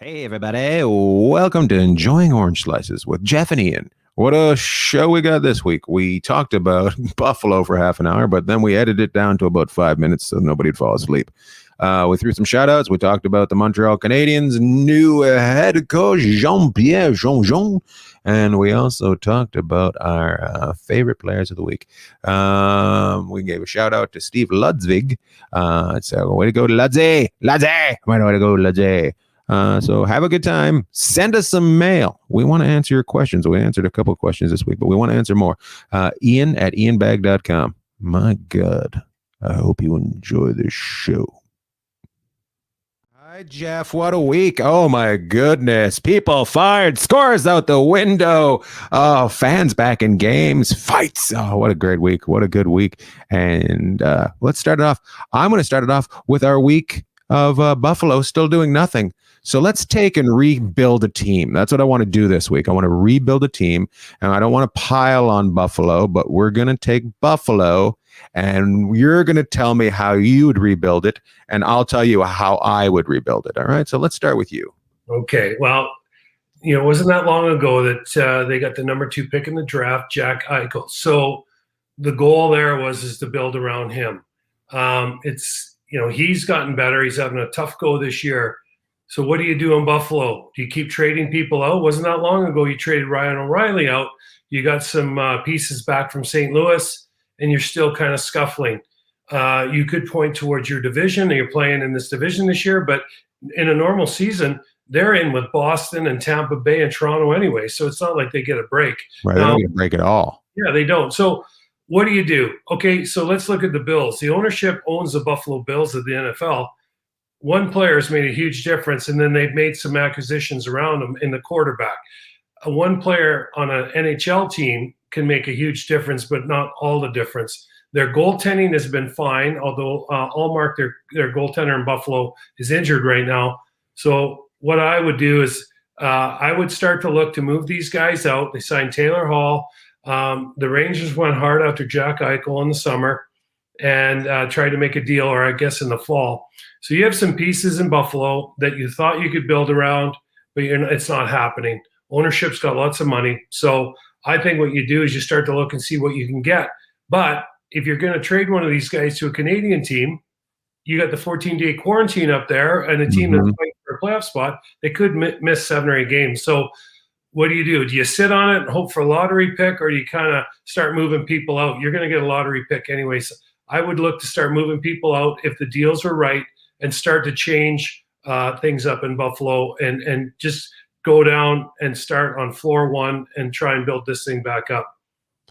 Hey, everybody. Welcome to Enjoying Orange Slices with Jeff and Ian. What a show we got this week. We talked about Buffalo for half an hour, but then we edited it down to about 5 minutes so nobody'd fall asleep. We threw some shout outs. We talked about the Montreal Canadiens' new head coach, Jean-Pierre Jean-Jean. And we also talked about our favorite players of the week. We gave a shout out to Steve Ludzvig. So way to go, Ludzy! Ludzy! Way to go, Ludzy! So have a good time. Send us some mail. We want to answer your questions. We answered a couple of questions this week, but we want to answer more. Ian at ianbagg.com. My God, I hope you enjoy this show. Hi, Jeff. What a week. Oh, my goodness. People fired. Scores out the window. Oh, fans back in games. Fights. Oh, what a great week. What a good week. And let's start it off. I'm going to start it off with our week of Buffalo still doing nothing. So let's take and rebuild a team. That's what I want to do this week. I want to rebuild a team, and I don't want to pile on Buffalo, but we're going to take Buffalo, and you're going to tell me how you would rebuild it, and I'll tell you how I would rebuild it. All right? So let's start with you. Okay. Well, it wasn't that long ago that they got the number 2 pick in the draft, Jack Eichel. So the goal there is to build around him. He's gotten better. He's having a tough go this year. So what do you do in Buffalo? Do you keep trading people out? Wasn't that long ago you traded Ryan O'Reilly out. You got some pieces back from St. Louis, and you're still kind of scuffling. You could point towards your division. You're playing in this division this year, but in a normal season, they're in with Boston and Tampa Bay and Toronto anyway. So it's not like they get a break. Right, they don't get a break at all. Yeah, they don't. So what do you do? Okay, so let's look at the Bills. The ownership owns the Buffalo Bills of the NFL. One player has made a huge difference, and then they've made some acquisitions around him in the quarterback. One player on an NHL team can make a huge difference, but not all the difference. Their goaltending has been fine, although Allmark, their goaltender in Buffalo, is injured right now. So what I would do is I would start to look to move these guys out. They signed Taylor Hall. The Rangers went hard after Jack Eichel in the summer and tried to make a deal, or I guess in the fall. So you have some pieces in Buffalo that you thought you could build around, but it's not happening. Ownership's got lots of money. So I think what you do is you start to look and see what you can get. But if you're going to trade one of these guys to a Canadian team, you got the 14-day quarantine up there and a team that's fighting for a playoff spot. They could miss 7 or 8 games. So what do? Do you sit on it and hope for a lottery pick, or do you kind of start moving people out? You're going to get a lottery pick anyway. So I would look to start moving people out if the deals are right and start to change things up in Buffalo and just go down and start on floor 1 and try and build this thing back up.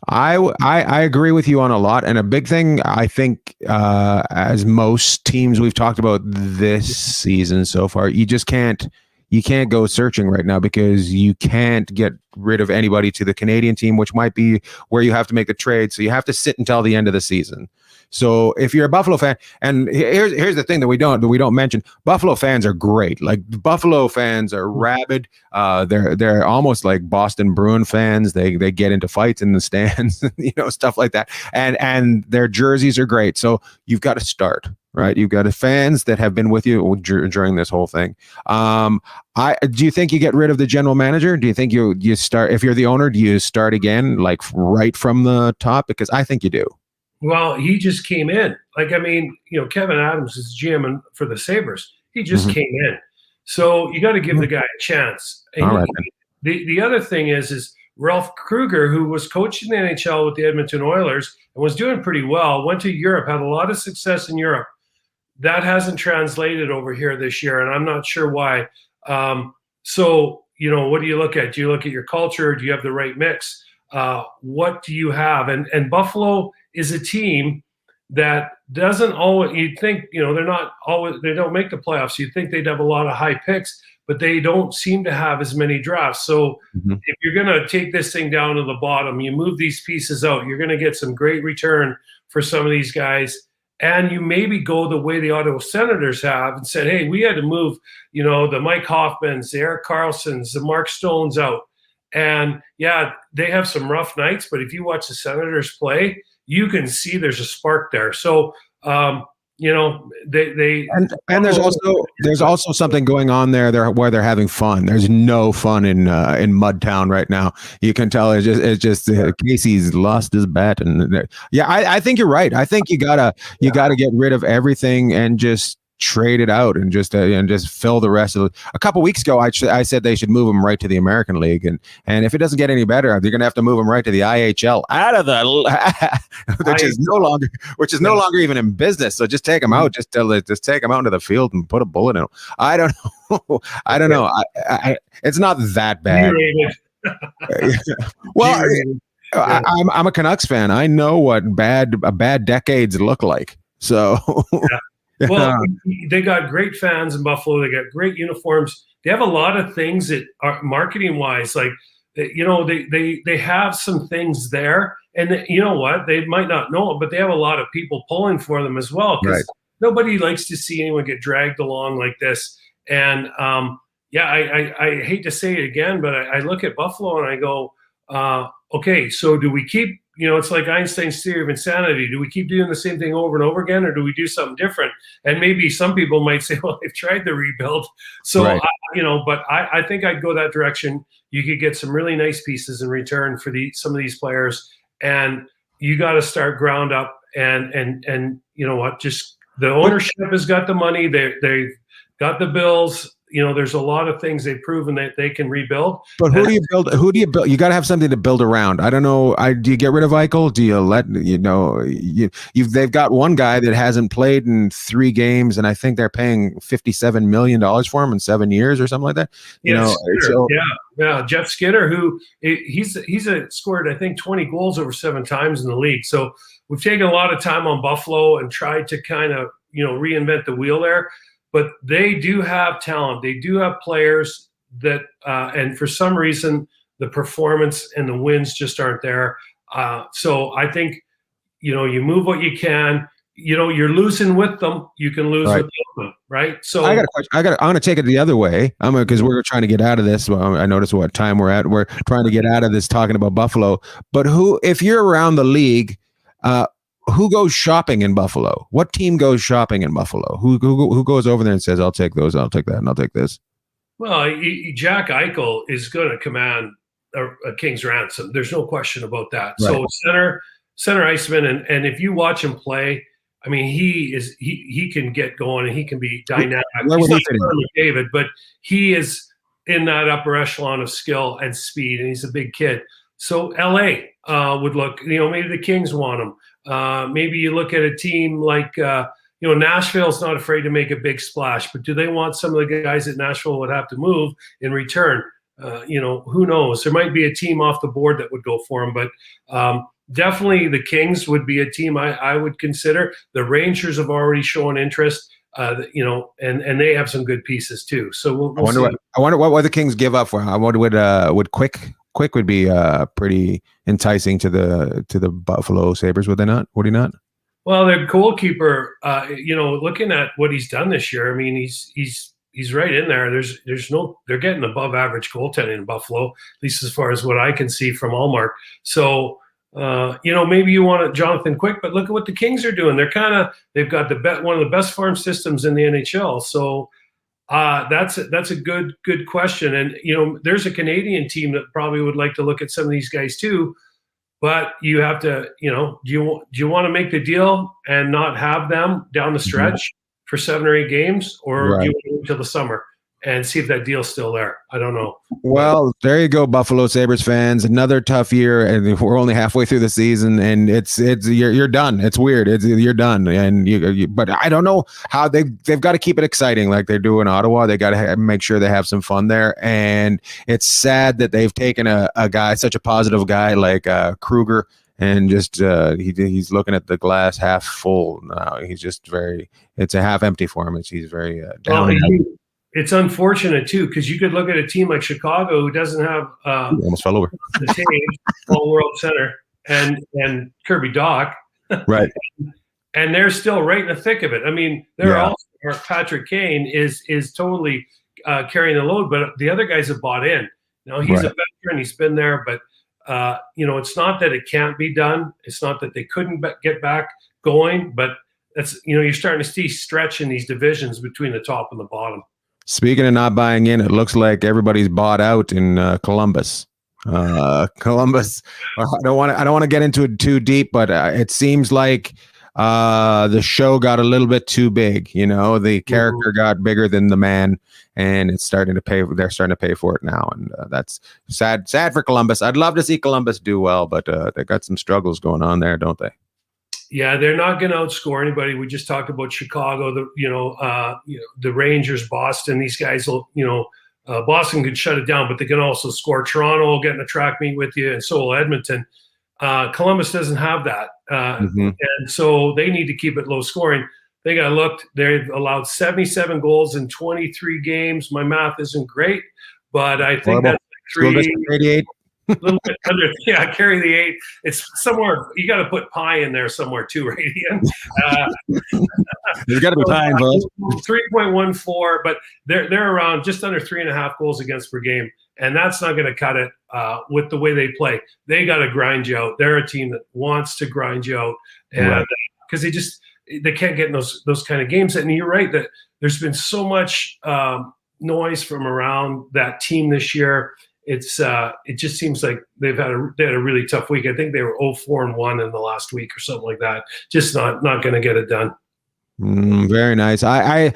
I agree with you on a lot. And a big thing, I think, as most teams we've talked about this season so far, you can't go searching right now because you can't get rid of anybody to the Canadian team, which might be where you have to make a trade. So you have to sit until the end of the season. So if you're a Buffalo fan, and here's the thing that we don't mention, Buffalo fans are great. Like, Buffalo fans are rabid. They're almost like Boston Bruin fans. They get into fights in the stands, stuff like that. And their jerseys are great. So you've got to start. Right, you've got fans that have been with you during this whole thing. Do you think you get rid of the general manager? Do you think you start, if you're the owner? Do you start again, like right from the top? Because I think you do. Well, he just came in. Kevin Adams is GM for the Sabres. He just came in, so you got to give the guy a chance. And all right. The other thing is Ralph Kruger, who was coaching the NHL with the Edmonton Oilers and was doing pretty well, went to Europe, had a lot of success in Europe. That hasn't translated over here this year, and I'm not sure why. So, what do you look at? Do you look at your culture? Do you have the right mix? What do you have? And Buffalo is a team that doesn't always, you'd think, they're not always, they don't make the playoffs. You'd think they'd have a lot of high picks, but they don't seem to have as many drafts. So if you're going to take this thing down to the bottom, you move these pieces out, you're going to get some great return for some of these guys. And you maybe go the way the Ottawa Senators have and said, hey, we had to move, the Mike Hoffmans, the Erik Karlssons, the Mark Stones out. And yeah, they have some rough nights, but if you watch the Senators play, you can see there's a spark there. So they and there's also something going on there where they're having fun. There's no fun in Mudtown right now. You can tell it's just Casey's lost his bet, and I think you're right. I think you gotta get rid of everything and just trade it out and just fill the rest of it. A couple weeks ago, I said they should move him right to the American League, and if it doesn't get any better, they're going to have to move him right to the IHL out of the which is no longer even in business. So just take him out, just take him out into the field and put a bullet in him. I don't know. I don't know. It's not that bad. Well, I'm a Canucks fan. I know what bad decades look like. So. Well, they got great fans in Buffalo. They got great uniforms. They have a lot of things that are marketing wise, like, they have some things there, and you know what? They might not know it, but they have a lot of people pulling for them as well. Because nobody likes to see anyone get dragged along like this. And I hate to say it again, but I look at Buffalo and I go, okay, so do we keep? It's like Einstein's theory of insanity. Do we keep doing the same thing over and over again, or do we do something different? And maybe some people might say, well, they've tried the rebuild. So, but I think I'd go that direction. You could get some really nice pieces in return for some of these players. And you got to start ground up. And you know what? Just the ownership has got the money. They've got the bills. There's a lot of things they've proven that they can rebuild. But who do you build? You got to have something to build around. I don't know. Do you get rid of Eichel? Do you let they've got one guy that hasn't played in 3 games, and I think they're paying $57 million for him in 7 years or something like that. Jeff Skinner, who he's scored I think 20 goals over 7 times in the league. So we've taken a lot of time on Buffalo and tried to kind of reinvent the wheel there. But they do have talent. They do have players that, and for some reason, the performance and the wins just aren't there. So I think, you move what you can. You're losing with them. You can lose without them, right? So I got a question. I'm going to take it the other way. Because we're trying to get out of this. Well, I noticed what time we're at. We're trying to get out of this talking about Buffalo. But if you're around the league, who goes shopping in Buffalo? What team goes shopping in Buffalo? Who goes over there and says, I'll take those, I'll take that, and I'll take this? Well, Jack Eichel is going to command a king's ransom. There's no question about that. Right. So center iceman, and if you watch him play, I mean, he can get going and he can be dynamic. He's not David, but he is in that upper echelon of skill and speed, and he's a big kid. So LA would look, maybe the Kings want him. Maybe you look at a team like, Nashville's not afraid to make a big splash, but do they want some of the guys that Nashville would have to move in return? Who knows? There might be a team off the board that would go for him, but definitely the Kings would be a team I would consider. The Rangers have already shown interest, and they have some good pieces too. So we'll I wonder what the Kings give up for. I wonder would Quick would be pretty enticing to the Buffalo Sabres, would they not? Would he not? Well, their goalkeeper, looking at what he's done this year, I mean, he's right in there. They're getting above average goaltending in Buffalo, at least as far as what I can see from Allmark. So, maybe you want Jonathan Quick, but look at what the Kings are doing. They've got one of the best farm systems in the NHL. So. That's a good question, and there's a Canadian team that probably would like to look at some of these guys too, but you have to, do you want to make the deal and not have them down the stretch for 7 or 8 games, or do you want to wait until the summer and see if that deal's still there? I don't know. Well, there you go, Buffalo Sabres fans. Another tough year, and we're only halfway through the season, and you're done. It's weird. You're done, and but I don't know how they've got to keep it exciting like they do in Ottawa. They got to make sure they have some fun there, and it's sad that they've taken a guy, such a positive guy like Kruger, and just he's looking at the glass half full now. He's just it's a half empty for him. He's very down. It's unfortunate too, because you could look at a team like Chicago who doesn't have almost fell over the all-world center and Kirby Dach, right? And they're still right in the thick of it. I mean, Patrick Kane is totally carrying the load, but the other guys have bought in. He's a veteran; he's been there, but it's not that it can't be done. It's not that they couldn't get back going, but that's you're starting to see stretch in these divisions between the top and the bottom. Speaking of not buying in, it looks like everybody's bought out in Columbus. Columbus. I don't want to get into it too deep, but it seems like the show got a little bit too big. The character got bigger than the man, and it's starting to pay. They're starting to pay for it now, and that's sad. Sad for Columbus. I'd love to see Columbus do well, but they got some struggles going on there, don't they? Yeah, they're not going to outscore anybody. We just talked about Chicago, the Rangers, Boston. These guys will, Boston could shut it down, but they can also score. Toronto will get in the track meet with you, and so will Edmonton. Columbus doesn't have that, and so they need to keep it low scoring. I think I looked; they've allowed 77 goals in 23 games. My math isn't great, but I think that's like 88. A little bit under, carry the 8. It's somewhere you got to put pi in there somewhere too, right, Ian? There's got to be pie involved. 3.14, but they're around just under 3.5 goals against per game, and that's not going to cut it with the way they play. They got to grind you out. They're a team that wants to grind you out, and because they can't get in those kind of games. And you're right that there's been so much noise from around that team this year. It just seems like they had a really tough week. I think they were 0-4-1 in the last week or something like that. Just not going to get it done. Very nice. I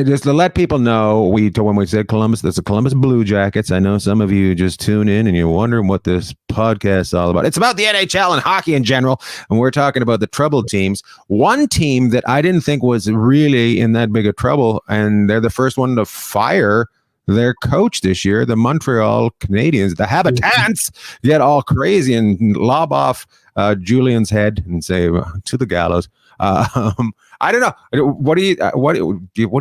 just to let people know, when we said Columbus, that's the Columbus Blue Jackets. I know some of you just tune in and you're wondering what this podcast is all about. It's about the NHL and hockey in general, and we're talking about the troubled teams. One team that I didn't think was really in that big of trouble, and they're the first one to fire their coach this year, the Montreal Canadiens. The Habitants get all crazy and lob off Julian's head and say to the gallows. I don't know. What do you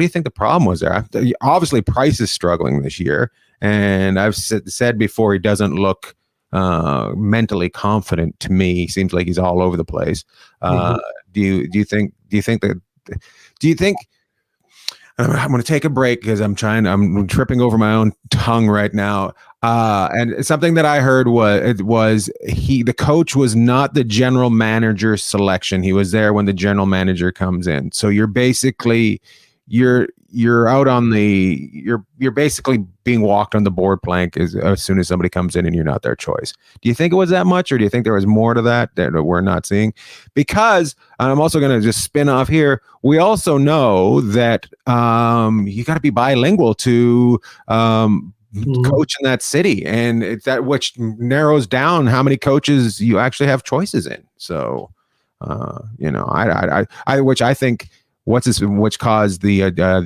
think the problem was there? Obviously, Price is struggling this year, and I've said before he doesn't look mentally confident to me. He seems like he's all over the place. Do you think? I'm going to take a break because I'm tripping over my own tongue right now. And something that I heard was the coach was not the general manager selection. He was there when the general manager comes in. So you're basically you're basically being walked on the board plank as soon as somebody comes in and you're not their choice. Do you think it was that much, or do you think there was more to that we're not seeing? Because I'm also going to just spin off here. We also know that you got to be bilingual to coach in that city, and it's that which narrows down how many coaches you actually have choices in. So, which I think. Which caused the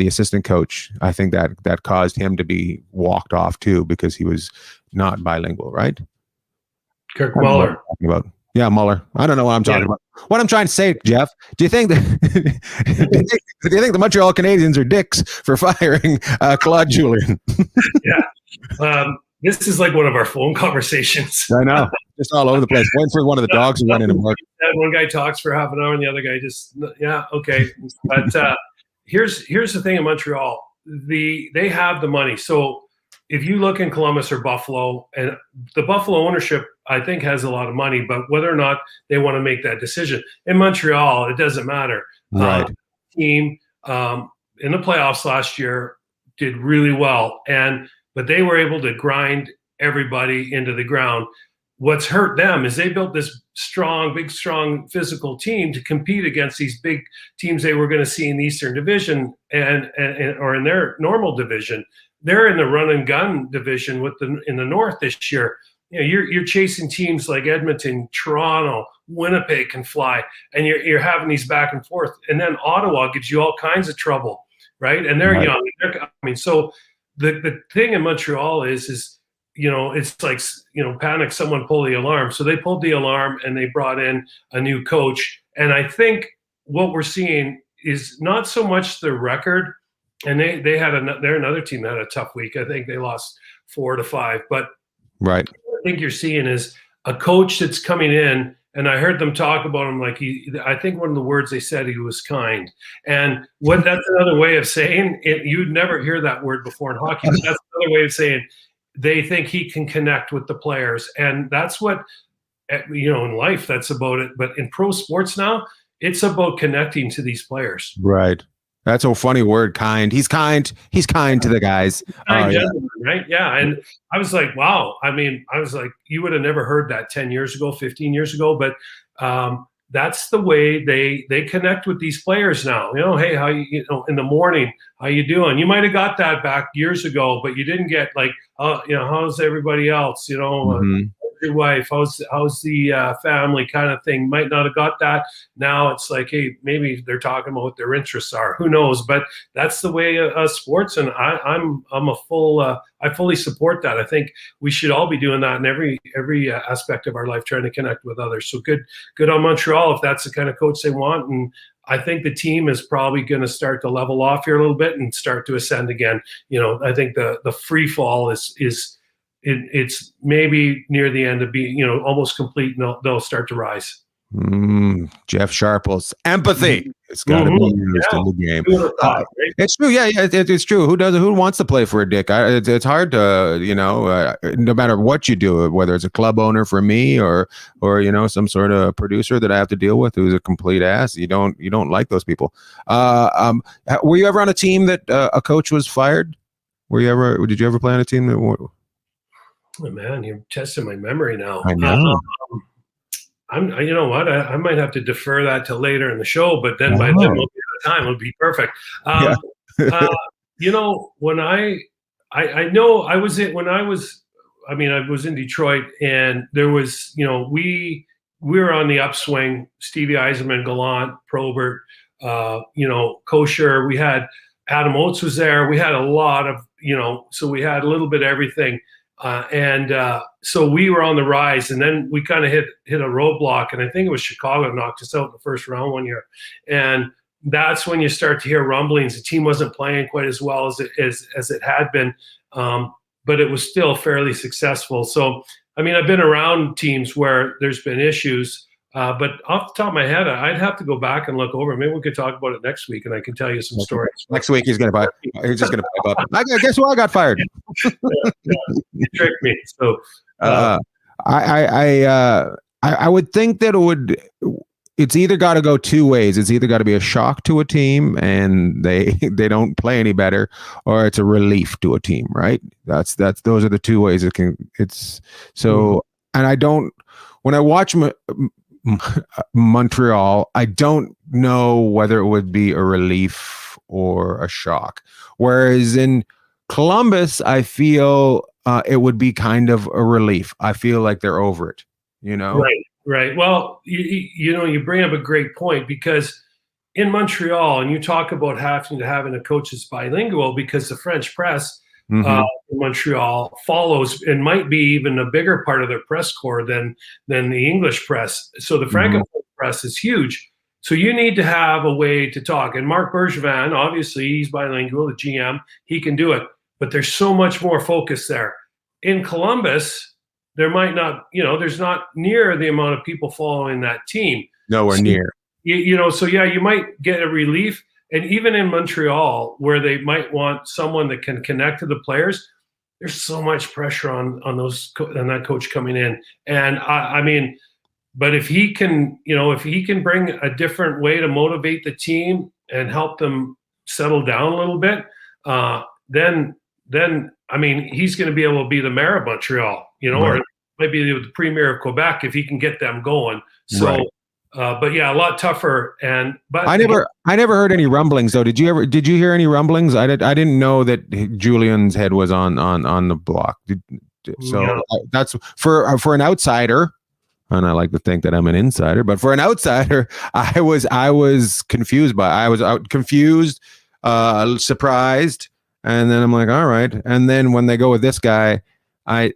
assistant coach? I think that caused him to be walked off too, because he was not bilingual, right? Kirk Muller. Yeah, Muller. I don't know what I'm talking about. What I'm trying to say, Jeff, do you think the Montreal Canadiens are dicks for firing Claude Julien? Yeah. This is like one of our phone conversations. I know. Just all over the place. Waiting for one of the dogs to run in and work. One guy talks for half an hour and the other guy just, okay. But here's the thing in Montreal. They have the money. So if you look in Columbus or Buffalo, and the Buffalo ownership, I think, has a lot of money, but whether or not they want to make that decision. In Montreal, it doesn't matter. Right. Team in the playoffs last year did really well, but they were able to grind everybody into the ground. What's hurt them is they built this big, strong physical team to compete against these big teams they were going to see in the Eastern Division or in their normal division. They're in the run and gun division in the North this year. You're chasing teams like Edmonton, Toronto, Winnipeg can fly, and you're having these back and forth. And then Ottawa gives you all kinds of trouble, right? And they're young. So the thing in Montreal is it's like, panic, someone pull the alarm. So they pulled the alarm and they brought in a new coach. And I think what we're seeing is not so much the record. And they're another team that had a tough week. I think they lost 4-5. But right, what I think you're seeing is a coach that's coming in. And I heard them talk about him like I think one of the words they said, he was kind. And that's another way of saying it. You'd never hear that word before in hockey. But that's another way of saying they think he can connect with the players. And that's what, in life, that's about it. But in pro sports now, it's about connecting to these players. Right. That's a funny word, kind. He's kind. He's kind to the guys. Kind gentleman, right? Yeah. And I was like, wow. I mean, I was like, you would have never heard that 10 years ago, 15 years ago, but that's the way they connect with these players now. Hey, how you know, in the morning, how you doing? You might have got that back years ago, but you didn't get like, how's everybody else? Your wife, how's the family kind of thing. Might not have got that. Now it's like, hey, maybe they're talking about what their interests are. Who knows? But that's the way of sports, and I'm a full. I fully support that. I think we should all be doing that in every aspect of our life, trying to connect with others. So good on Montreal if that's the kind of coach they want. And I think the team is probably going to start to level off here a little bit and start to ascend again. I think the free fall is. It's maybe near the end of being, almost complete, and they'll start to rise. Jeff Sharples, empathy. It's got to be used in the game. Right? It's true. Yeah, it's true. Who wants to play for a dick? It's hard to, no matter what you do, whether it's a club owner for me or some sort of producer that I have to deal with who's a complete ass. You don't like those people. Were you ever on a team that a coach was fired? Did you ever play on a team that? Oh, man, you're testing my memory now. I know. You know what? I might have to defer that to later in the show, but then by then we'll be out of time. It'll be perfect. When I was in Detroit, and there was, we were on the upswing. Stevie Yzerman, Gallant, Probert, Kosher. We had Adam Oates was there. We had a lot of, so we had a little bit of everything. So we were on the rise, and then we kind of hit a roadblock, and I think it was Chicago knocked us out in the first round one year. And that's when you start to hear rumblings. The team wasn't playing quite as well as it had been, but it was still fairly successful. So, I mean, I've been around teams where there's been issues, but off the top of my head, I'd have to go back and look over. Maybe we could talk about it next week, and I can tell you some stories. Next week he's just going to pipe up. I guess who I got fired. You tricked me. So I would think that it's either got to go two ways. It's either got to be a shock to a team and they don't play any better, or it's a relief to a team, right? Those are the two ways and I don't, when I watch Montreal, I don't know whether it would be a relief or a shock. Whereas in Columbus, I feel it would be kind of a relief. I feel like they're over it, Right. Well, you bring up a great point, because in Montreal, and you talk about having a coach that's bilingual, because the French press in Montreal follows and might be even a bigger part of their press corps than the English press. So the Francophone press is huge. So you need to have a way to talk. And Marc Bergevin, obviously, he's bilingual, the GM, he can do it. But there's so much more focus there. In Columbus, there might not, there's not near the amount of people following that team. Nowhere near. You might get a relief. And even in Montreal, where they might want someone that can connect to the players, there's so much pressure on that coach coming in. And I mean, but if he can bring a different way to motivate the team and help them settle down a little bit, then I mean, he's going to be able to be the mayor of Montreal, or maybe the premier of Quebec if he can get them going. So. Right. But yeah, a lot tougher. But I never heard any rumblings though. Did you hear any rumblings? I didn't know that Julian's head was on the block. That's for an outsider, and I like to think that I'm an insider. But for an outsider, I was confused surprised, and then I'm like, all right. And then when they go with this guy, I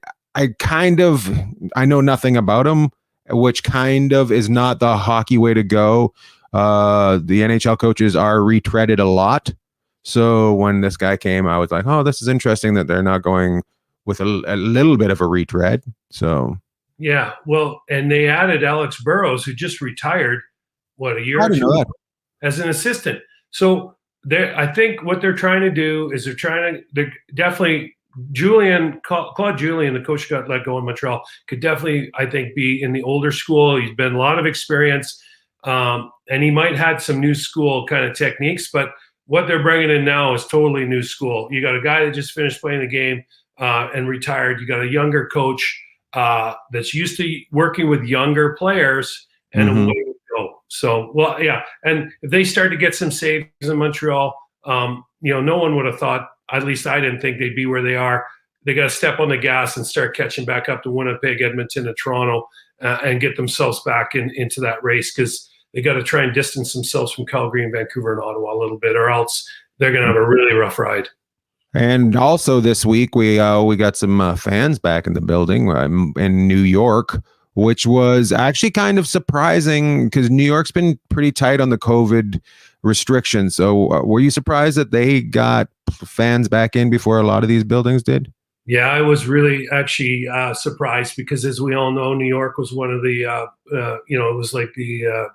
know nothing about him, which kind of is not the hockey way to go. The NHL coaches are retreaded a lot. So when this guy came, I was like, oh, this is interesting that they're not going with a little bit of a retread. So yeah, well, and they added Alex Burrows, who just retired, a year or two ago, as an assistant. So I think what they're trying to do is they're definitely Claude Julien, the coach who got let go in Montreal, could definitely, I think, be in the older school. He's been a lot of experience. And he might had some new school kind of techniques, but what they're bringing in now is totally new school. You got a guy that just finished playing the game and retired. You got a younger coach that's used to working with younger players, and away we go. So, well, yeah. And if they start to get some saves in Montreal, no one would have thought, at least I didn't think they'd be where they are. They got to step on the gas and start catching back up to Winnipeg, Edmonton, and Toronto, and get themselves back into that race, because they got to try and distance themselves from Calgary and Vancouver and Ottawa a little bit, or else they're going to have a really rough ride. And also this week we got some fans back in the building in New York, which was actually kind of surprising because New York's been pretty tight on the COVID restrictions. So were you surprised that they got fans back in before a lot of these buildings did? Yeah, I was really actually surprised, because as we all know, New York was one of the, it was like the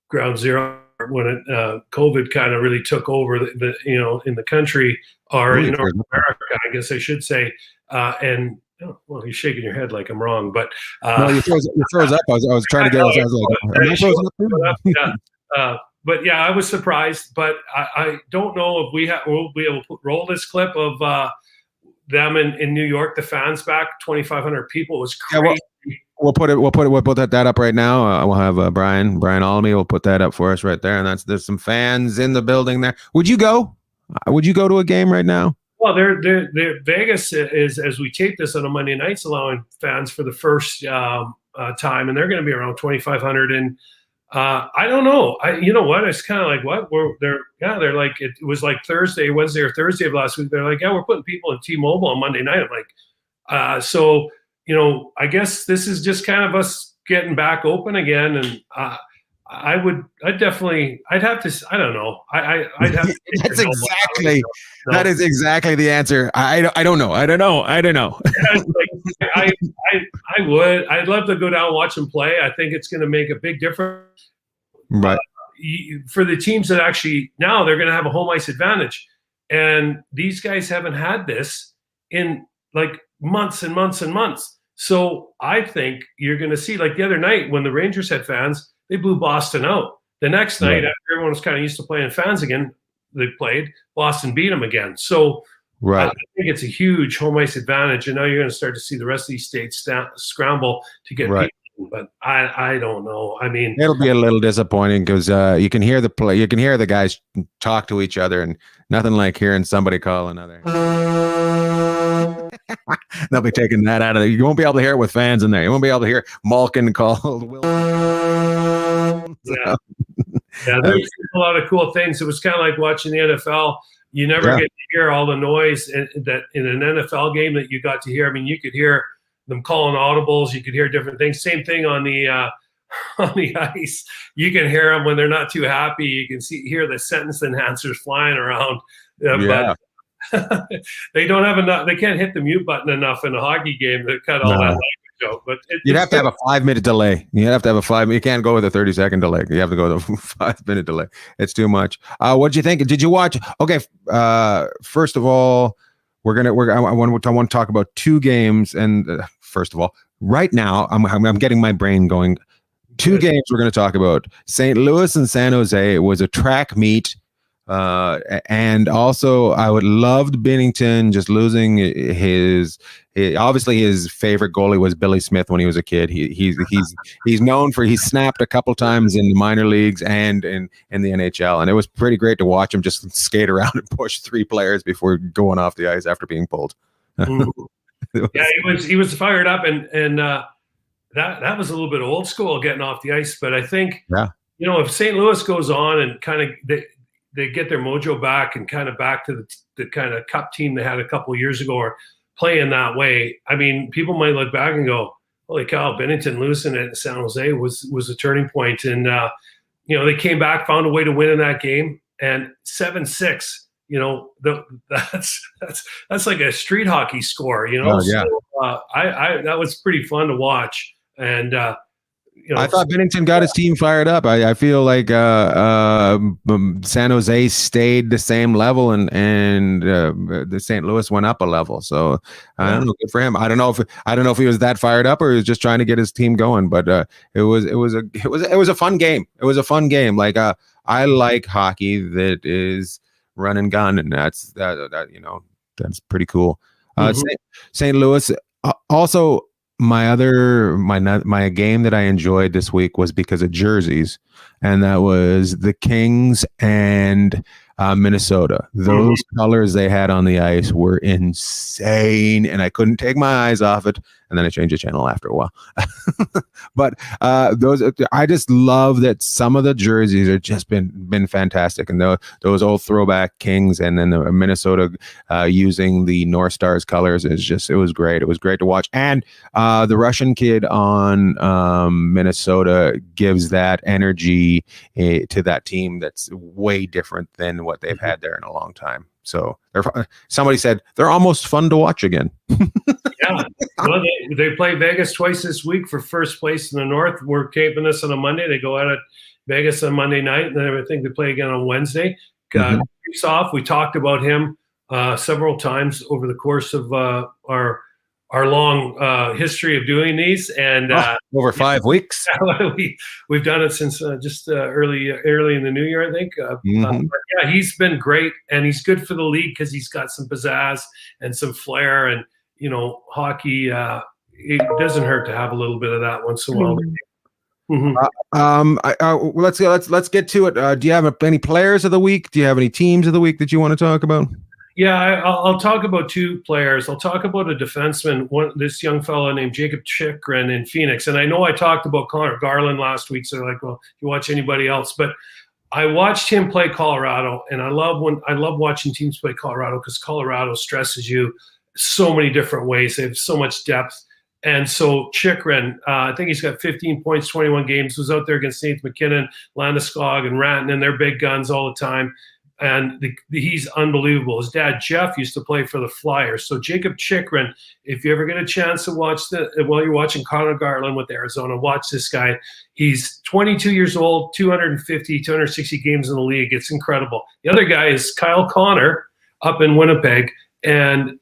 ground zero when COVID kind of really took over in the country, or in North America, I guess I should say. And well, you're shaking your head like I'm wrong, but no, you froze up. I was trying to get. I was like, am I frozen up? Yeah. But yeah, I was surprised. But I don't know if we'll be able to roll this clip of them in New York. The fans back, 2,500 people. It was crazy. Yeah, we'll put that up right now. We'll have Brian Almy will put that up for us right there, and there's some fans in the building there. Would you go? Would you go to a game right now? Well, they're Vegas is, as we tape this on a Monday nights, allowing fans for the first time, and they're going to be around 2,500. And I don't know. You know what? It's kind of like what they're like. It was like Wednesday or Thursday of last week. They're like, yeah, we're putting people in T-Mobile on Monday night. I'm like, so. I guess this is just kind of us getting back open again, and I'd have to. I don't know. I'd have to. That is exactly the answer. I don't know. I don't know. I would. I'd love to go down and watch them play. I think it's going to make a big difference. Right. For the teams that actually now they're going to have a home ice advantage, and these guys haven't had this in like months and months and months. So I think you're going to see, like the other night when the Rangers had fans, they blew Boston out. The next night, after everyone was kind of used to playing fans again, they played, Boston beat them again. So I think it's a huge home ice advantage. And now you're going to start to see the rest of these states scramble to get people. But I don't know. I mean, it'll be a little disappointing because you can hear the guys talk to each other, and nothing like hearing somebody call another. They'll be taking that out of there. You won't be able to hear it with fans in there. You won't be able to hear Malkin call Will. Yeah, there's a lot of cool things. It was kind of like watching the NFL. You never get to hear all the noise that in an NFL game that you got to hear. I mean, you could hear them calling audibles. You could hear different things. Same thing on the ice. You can hear them when they're not too happy. You can hear the sentence enhancers flying around. But they don't have enough. They can't hit the mute button enough in a hockey game to cut all that language out. But you'd have to have a 5-minute delay. You have to have a 5. You can't go with a 30-second delay. You have to go with a 5-minute delay. It's too much. What did you think? Did you watch? Okay. First of all, I want to talk about 2 games. And first of all, right now, I'm getting my brain going. 2 games we're going to talk about. St. Louis and San Jose. It was a track meet. And also I would loved Binnington just losing his obviously his favorite goalie was Billy Smith when he was a kid. He's known for he snapped a couple times in the minor leagues and in the NHL, and it was pretty great to watch him just skate around and push 3 players before going off the ice after being pulled. He was fired up, and that was a little bit old school getting off the ice. But I think if St. Louis goes on and kind of they get their mojo back and kind of back to the kind of cup team they had a couple of years ago, or playing that way. I mean, people might look back and go, holy cow, Binnington losing at San Jose was a turning point. And, they came back, found a way to win in that game, and 7-6, that's like a street hockey score, Oh, yeah. So, that was pretty fun to watch. And, I thought Binnington got his team fired up. I feel like San Jose stayed the same level, and the St. Louis went up a level. So I don't know. Good for him. I don't know if he was that fired up or he was just trying to get his team going. But it was a fun game. It was a fun game. Like I like hockey that is run and gun, and that's pretty cool. St. Louis also. My game that I enjoyed this week was because of jerseys, and that was the Kings and Minnesota. Those colors they had on the ice were insane, and I couldn't take my eyes off it. And then I changed the channel after a while. But I just love that some of the jerseys have just been fantastic, and those old throwback Kings, and then the Minnesota using the North Stars colors it was great. It was great to watch, and the Russian kid on Minnesota gives that energy to that team that's way different than what they've had there in a long time. So somebody said they're almost fun to watch again. Yeah, well, they play Vegas twice this week for first place in the North. We're taping this on a Monday. They go out at Vegas on Monday night, and then I think they play again on Wednesday. Creeps off. We talked about him several times over the course of our long history of doing these, and over 5 weeks. We've done it since just early in the new year, I think. Yeah, he's been great, and he's good for the league because he's got some pizzazz and some flair, and hockey. It doesn't hurt to have a little bit of that once in a while. Let's get to it. Do you have any players of the week? Do you have any teams of the week that you want to talk about? Yeah, I'll talk about two players. I'll talk about a defenseman, this young fellow named Jacob Chychrun in Phoenix. And I know I talked about Connor Garland last week, so like, well, you watch anybody else? But I watched him play Colorado, and I love watching teams play Colorado because Colorado stresses you so many different ways. They have so much depth. And so Chychrun, I think he's got 15 points, 21 games, was out there against Nate McKinnon, Landeskog, and Rantanen, and they're big guns all the time. And he's unbelievable. His dad, Jeff, used to play for the Flyers. So Jacob Chychrun, if you ever get a chance to watch while you're watching Connor Garland with Arizona, watch this guy. He's 22 years old, 260 games in the league. It's incredible. The other guy is Kyle Connor up in Winnipeg. And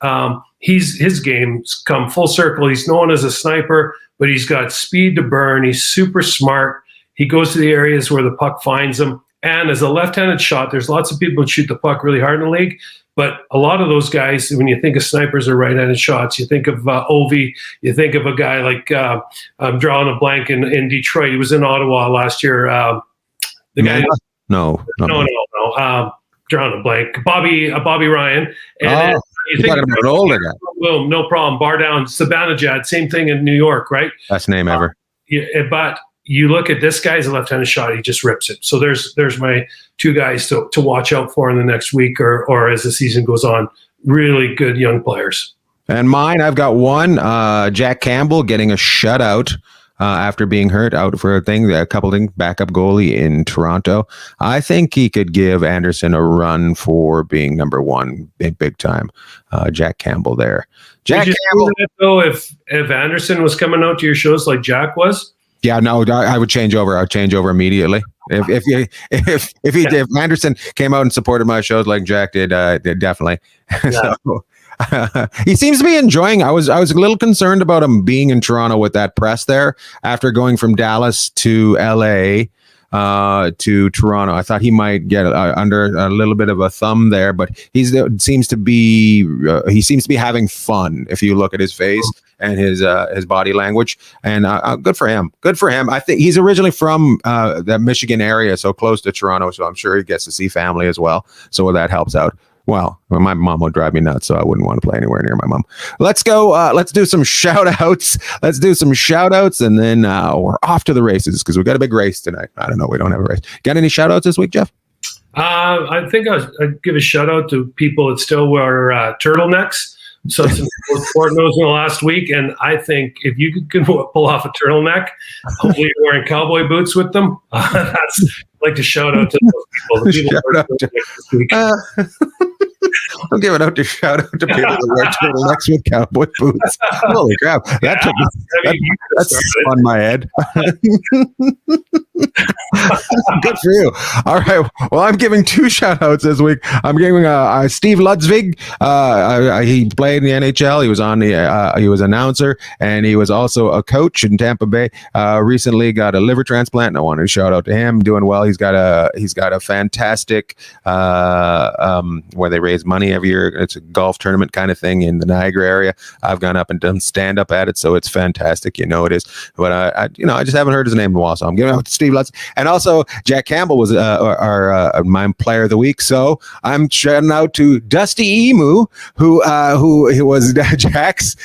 his game's come full circle. He's known as a sniper, but he's got speed to burn. He's super smart. He goes to the areas where the puck finds him. And as a left-handed shot, there's lots of people who shoot the puck really hard in the league. But a lot of those guys, when you think of snipers or right-handed shots, you think of Ovi. You think of a guy like I'm drawing a blank in Detroit. He was in Ottawa last year. No. Drawing a blank. Bobby Ryan. And you're talking about an older guy. Boom, no problem. Bar down. Sabanajad, same thing in New York, right? Best name ever. But you look at this guy's a left-handed shot, he just rips it. So there's my two guys to watch out for in the next week or as the season goes on. Really good young players. And mine, I've got one, Jack Campbell getting a shutout after being hurt out for a couple things, backup goalie in Toronto. I think he could give Anderson a run for being number one big time. Jack Campbell there. Jack Campbell. Though, if Anderson was coming out to your shows like Jack was. Yeah, no, I would change over. I'd change over immediately. If Anderson came out and supported my shows like Jack did, definitely. Yeah. So, he seems to be enjoying. I was a little concerned about him being in Toronto with that press there after going from Dallas to LA to Toronto. I thought he might get under a little bit of a thumb there, but he seems to be having fun if you look at his face and his body language. And good for him. Good for him. I think he's originally from the Michigan area, so close to Toronto. So I'm sure he gets to see family as well. So that helps out. Well, my mom would drive me nuts, so I wouldn't want to play anywhere near my mom. Let's go. Let's do some shout outs. And then we're off to the races because we got a big race tonight. I don't know. We don't have a race. Got any shout outs this week, Jeff? I think I'd give a shout out to people that still wear turtlenecks. So some sport knows in the last week, and I think if you can pull off a turtleneck, hopefully you're wearing cowboy boots with them. I'd like to shout out to those people. The people I'm giving out to shout out to people that wear turtlenecks with cowboy boots. Holy crap! That's on my head. Good for you. All right. Well, I'm giving 2 shout outs this week. I'm giving Steve Lutzvig. He played in the NHL. He was on the. He was announcer, and he was also a coach in Tampa Bay. Recently got a liver transplant, and I wanted to shout out to him. Doing well. He's got a fantastic where they raise money every year. It's a golf tournament kind of thing in the Niagara area. I've gone up and done stand up at it, so it's fantastic. You know it is. But I just haven't heard his name in a while, so I'm giving out to Steve Lutz. And also Jack Campbell was my player of the week. So I'm shouting out to Dusty Emu, who was Jack's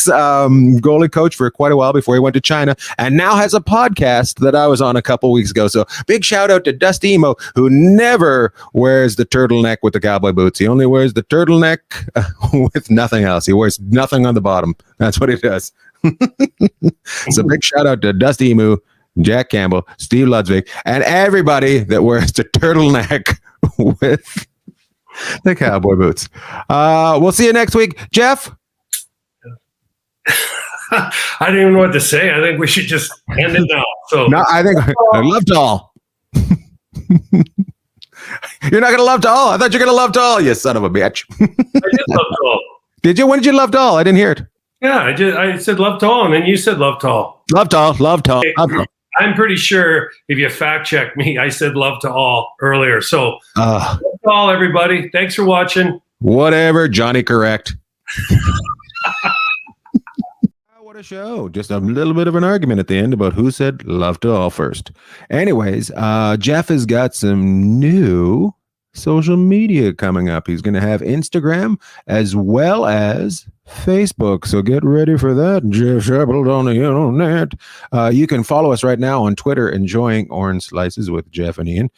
goalie coach for quite a while before he went to China, and now has a podcast that I was on a couple weeks ago. So big shout out to Dusty Emo, who never wears the turtleneck with the cowboy boots. He only wears the turtleneck with nothing else. He wears nothing on the bottom. That's what he does. So big shout out to Dusty Emu, Jack Campbell, Steve Ludwig, and everybody that wears the turtleneck with the cowboy boots. We'll see you next week. Jeff? I don't even know what to say. I think we should just end it now. So no, I think I love to all. You're not going to love to all. I thought you were going to love to all, you son of a bitch. I did love to all. Did you? When did you love to all? I didn't hear it. Yeah, I said love to all, and then you said love to all. Love to all. Love to all. I'm pretty sure if you fact check me, I said love to all earlier. So love to all, everybody. Thanks for watching. Whatever, Johnny correct. What a show. Just a little bit of an argument at the end about who said love to all first. Anyways, Jeff has got some new social media coming up. He's going to have Instagram as well as Facebook. So get ready for that. Jeff Sharples on the internet. You can follow us right now on Twitter, enjoying orange slices with Jeff and Ian.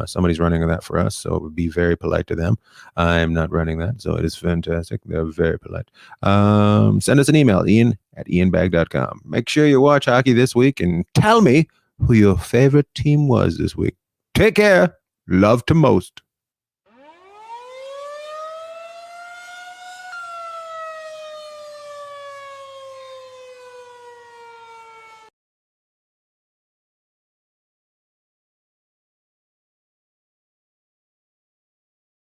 Somebody's running that for us, so it would be very polite to them. I'm not running that, so it is fantastic. They're very polite. Send us an email, ian@ianbagg.com. Make sure you watch hockey this week and tell me who your favorite team was this week. Take care. Love to most.